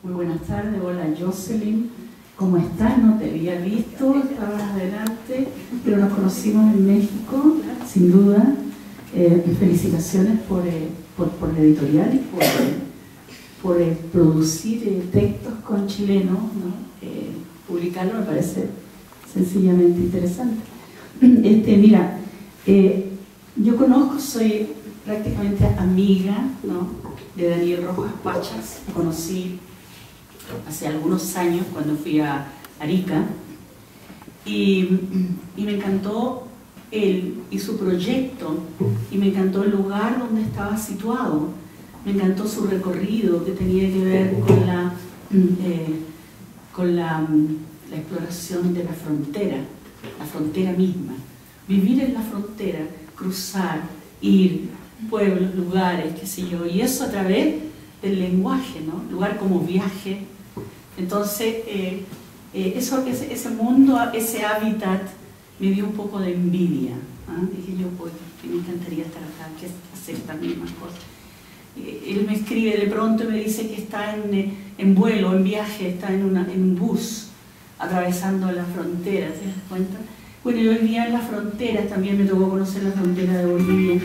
Muy buenas tardes, hola Jocelyn, ¿cómo estás? No te había visto, estabas adelante, pero nos conocimos en México, sin duda. Felicitaciones por la editorial y por producir textos con chilenos, ¿no? Publicarlo me parece sencillamente interesante. Mira, yo conozco, soy prácticamente amiga, ¿no?, de Daniel Rojas Pachas. Lo conocí hace algunos años cuando fui a Arica y me encantó él y su proyecto, y me encantó el lugar donde estaba situado, me encantó su recorrido que tenía que ver con la exploración de la frontera misma, vivir en la frontera, cruzar, ir, pueblos, lugares, qué sé yo, y eso a través del lenguaje, ¿no? Lugar como viaje. Entonces, ese mundo, ese hábitat, me dio un poco de envidia, ¿eh? Dije yo, pues, que me encantaría estar acá, que hacer estas mismas cosas. Él me escribe de pronto y me dice que está en vuelo, en viaje, está en un bus, atravesando la frontera, ¿te das cuenta? Bueno, yo vivía en las fronteras, también me tocó conocer la frontera de Bolivia.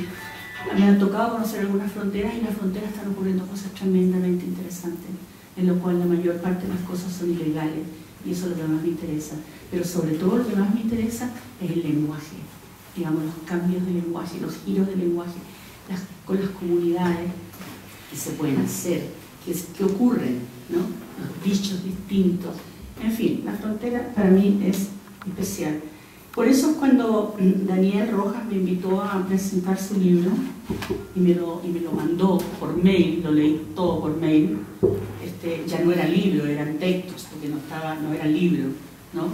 Me han tocado conocer algunas fronteras, y en las fronteras están ocurriendo cosas tremendamente interesantes, en lo cual la mayor parte de las cosas son ilegales, y eso es lo que más me interesa. Pero sobre todo lo que más me interesa es el lenguaje, digamos, los cambios de lenguaje, los giros de lenguaje, con las comunidades que se pueden hacer, que ocurren, ¿no? Los dichos distintos, en fin, la frontera para mí es especial. Por eso cuando Daniel Rojas me invitó a presentar su libro y me lo mandó por mail, lo leí todo por mail, ya no era libro, eran textos, porque no era libro, ¿no?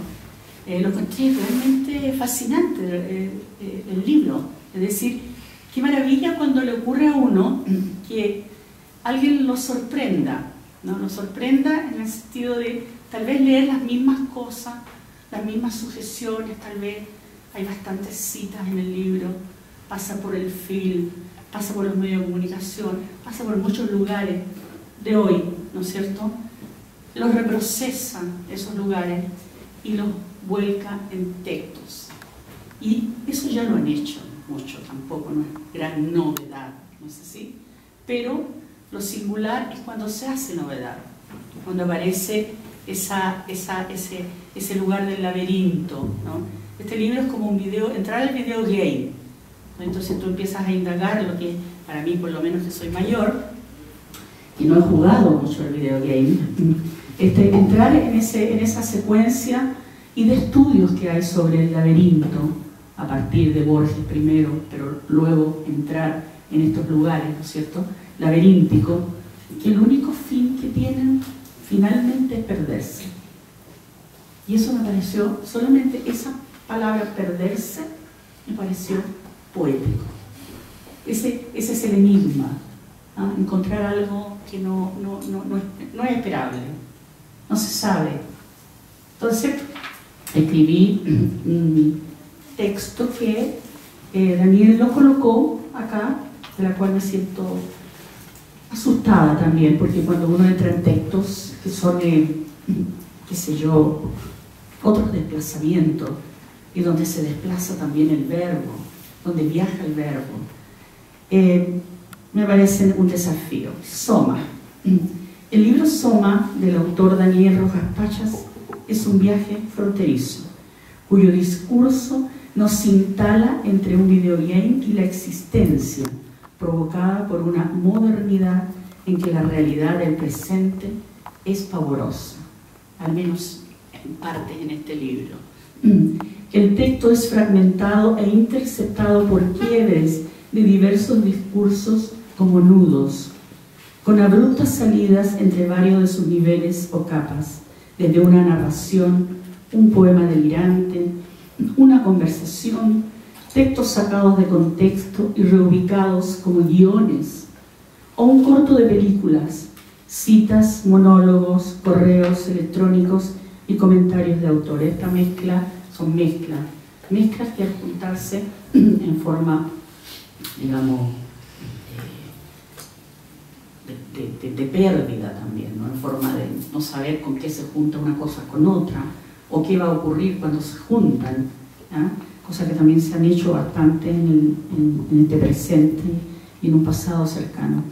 Lo encontré realmente fascinante el libro. Es decir, qué maravilla cuando le ocurre a uno que alguien lo sorprenda, ¿no? Lo sorprenda en el sentido de tal vez leer las mismas cosas, las mismas sugestiones, tal vez hay bastantes citas en el libro, pasa por el film, pasa por los medios de comunicación, pasa por muchos lugares de hoy, ¿no es cierto? Los reprocesa esos lugares y los vuelca en textos. Y eso ya lo han hecho mucho, tampoco no es gran novedad, ¿no es así? Pero lo singular es cuando se hace novedad, cuando aparece ese lugar del laberinto, ¿no? Este libro es como un video, entrar al video game, ¿no? Entonces tú empiezas a indagar lo que, para mí por lo menos que soy mayor, y no he jugado mucho el video game, entrar en esa secuencia y de estudios que hay sobre el laberinto, a partir de Borges primero, pero luego entrar en estos lugares, ¿no es cierto?, laberínticos, que el único fin que tienen finalmente es perderse. Y eso me pareció, solamente esa palabra perderse, me pareció poético. Ese es el enigma, ¿ah? Encontrar algo que no es esperable, no se sabe. Entonces, escribí un texto que Daniel lo colocó acá, de la cual me siento asustada también, porque cuando uno entra en textos que son, qué sé yo, otros desplazamientos, y donde se desplaza también el verbo, donde viaja el verbo, me parece un desafío. Soma. El libro Soma, del autor Daniel Rojas Pachas, es un viaje fronterizo, cuyo discurso nos instala entre un videogame y la existencia, provocada por una modernidad en que la realidad del presente es pavorosa, al menos en parte en este libro. El texto es fragmentado e interceptado por quiebres de diversos discursos como nudos, con abruptas salidas entre varios de sus niveles o capas, desde una narración, un poema delirante, una conversación, textos sacados de contexto y reubicados como guiones, o un corto de películas, citas, monólogos, correos electrónicos y comentarios de autores. Esta mezcla son mezclas que al juntarse en forma, digamos, de pérdida también, ¿no? En forma de no saber con qué se junta una cosa con otra, o qué va a ocurrir cuando se juntan, ¿ah? Cosas que también se han hecho bastante en este presente y en un pasado cercano.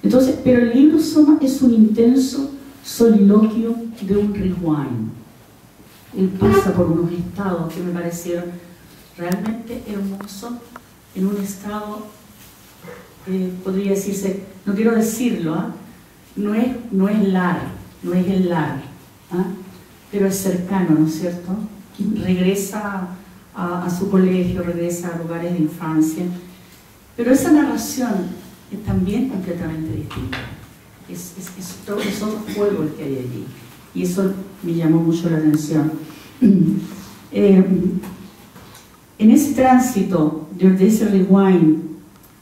Entonces, pero el libro Soma es un intenso soliloquio de un rewind. Él pasa por unos estados que me parecieron realmente hermosos, en un estado, podría decirse, no quiero decirlo, ¿ah? no es el lar, ¿ah? Pero es cercano, ¿no es cierto? Regresa a su colegio, regresa a lugares de infancia, pero esa narración es también completamente distinta. Es otro juego el que hay allí, y eso me llamó mucho la atención. En ese tránsito de ese rewind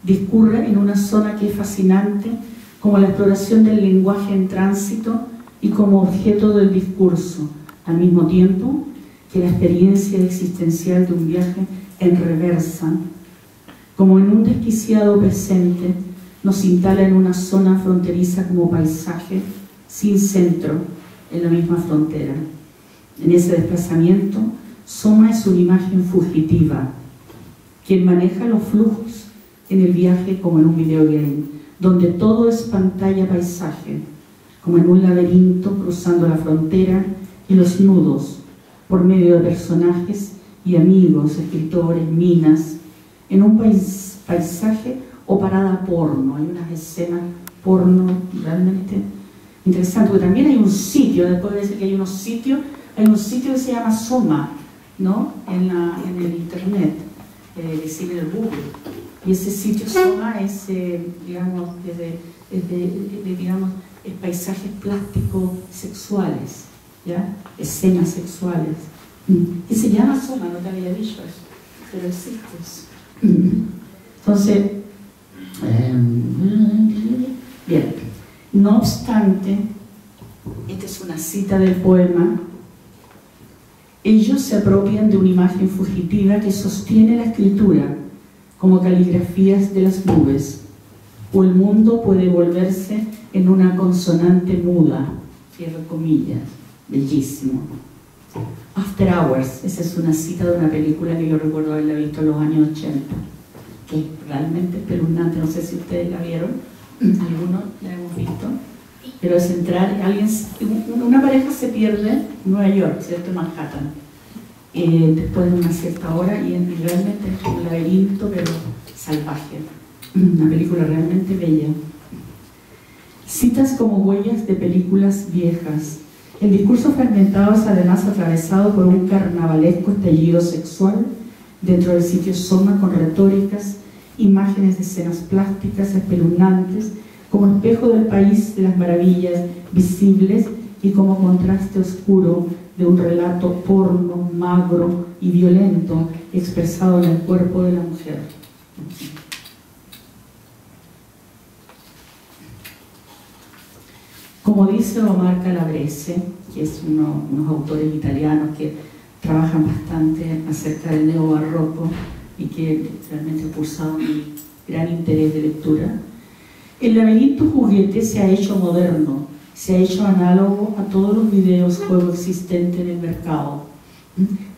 discurre en una zona que es fascinante, como la exploración del lenguaje en tránsito y como objeto del discurso, al mismo tiempo que la experiencia existencial de un viaje en reversa, como en un desquiciado presente, nos instala en una zona fronteriza como paisaje sin centro en la misma frontera. En ese desplazamiento, Soma es una imagen fugitiva, quien maneja los flujos en el viaje como en un videogame, donde todo es pantalla-paisaje, como en un laberinto cruzando la frontera y los nudos, por medio de personajes y amigos, escritores, minas, en un paisaje o parada porno. Hay unas escenas porno realmente interesantes, porque también hay un sitio, después de decir que hay unos sitios, hay un sitio que se llama Soma, ¿no? En el internet, es decir, en el Google. Y ese sitio Soma es, digamos, digamos, paisajes plásticos sexuales, ¿ya? Escenas sexuales. Y se llama Soma, no te había dicho eso, pero existe eso. Entonces, bien, no obstante, esta es una cita del poema, ellos se apropian de una imagen fugitiva que sostiene la escritura como caligrafías de las nubes, o el mundo puede volverse en una consonante muda, cierro comillas, bellísimo. After Hours, esa es una cita de una película que yo recuerdo haberla visto en los años 80, que es realmente espeluznante, no sé si ustedes la vieron, algunos la hemos visto, pero es entrar, una pareja se pierde en Nueva York, ¿cierto? En Manhattan, después de una cierta hora, y realmente es un laberinto, pero salvaje, una película realmente bella. Citas como huellas de películas viejas. El discurso fragmentado es además atravesado por un carnavalesco estallido sexual dentro del sitio Soma, con retóricas, imágenes de escenas plásticas espeluznantes, como espejo del país de las maravillas visibles y como contraste oscuro de un relato porno, magro y violento expresado en el cuerpo de la mujer. Como dice Omar Calabrese, que es unos autores italianos que trabajan bastante acerca del neobarroco y que realmente ha cursado mi gran interés de lectura, el laberinto juguete se ha hecho moderno, se ha hecho análogo a todos los videojuegos existentes en el mercado,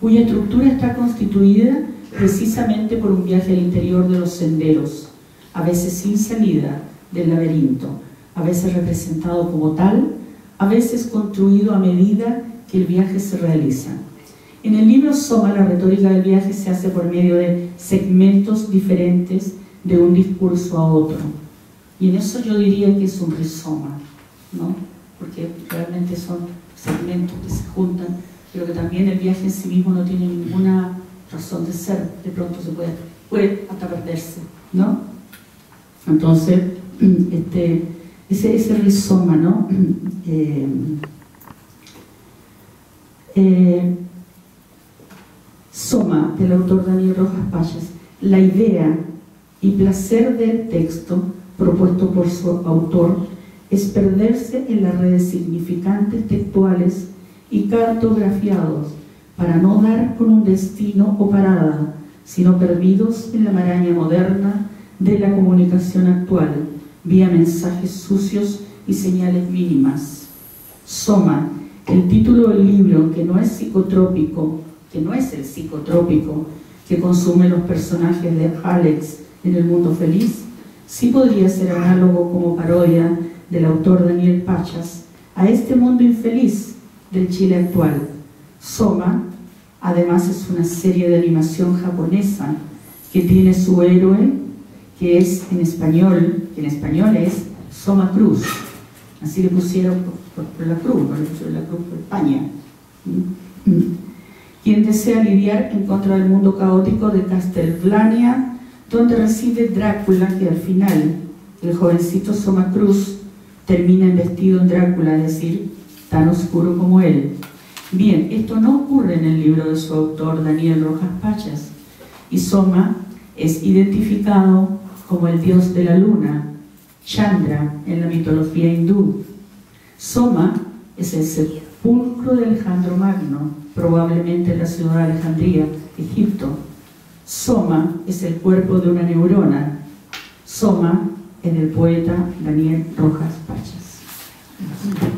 cuya estructura está constituida precisamente por un viaje al interior de los senderos, a veces sin salida del laberinto, a veces representado como tal, a veces construido a medida que el viaje se realiza. En el libro Soma, la retórica del viaje se hace por medio de segmentos diferentes de un discurso a otro. Y en eso yo diría que es un rizoma, ¿no? Porque realmente son segmentos que se juntan, pero que también el viaje en sí mismo no tiene ninguna razón de ser. De pronto se puede hasta perderse, ¿no? Entonces, ese rizoma, ¿no? Soma, del autor Daniel Rojas Payas. La idea y placer del texto propuesto por su autor es perderse en las redes significantes textuales y cartografiados para no dar con un destino o parada, sino perdidos en la maraña moderna de la comunicación actual, vía mensajes sucios y señales mínimas. Soma, el título del libro, que no es psicotrópico, que no es el psicotrópico que consumen los personajes de Alex en El Mundo Feliz, sí podría ser análogo como parodia del autor Daniel Pachas a este mundo infeliz del Chile actual. Soma, además, es una serie de animación japonesa que tiene su héroe, que es en español es Soma Cruz. Así le pusieron por la cruz, no le pusieron la cruz por España. Quien desea lidiar en contra del mundo caótico de Castlevania, donde reside Drácula, que al final el jovencito Soma Cruz termina investido en Drácula, es decir, tan oscuro como él. Bien, esto no ocurre en el libro de su autor Daniel Rojas Pachas, y Soma es identificado como el dios de la luna, Chandra, en la mitología hindú. Soma es el sepulcro de Alejandro Magno, probablemente en la ciudad de Alejandría, Egipto. Soma es el cuerpo de una neurona. Soma en el poeta Daniel Rojas Pachas.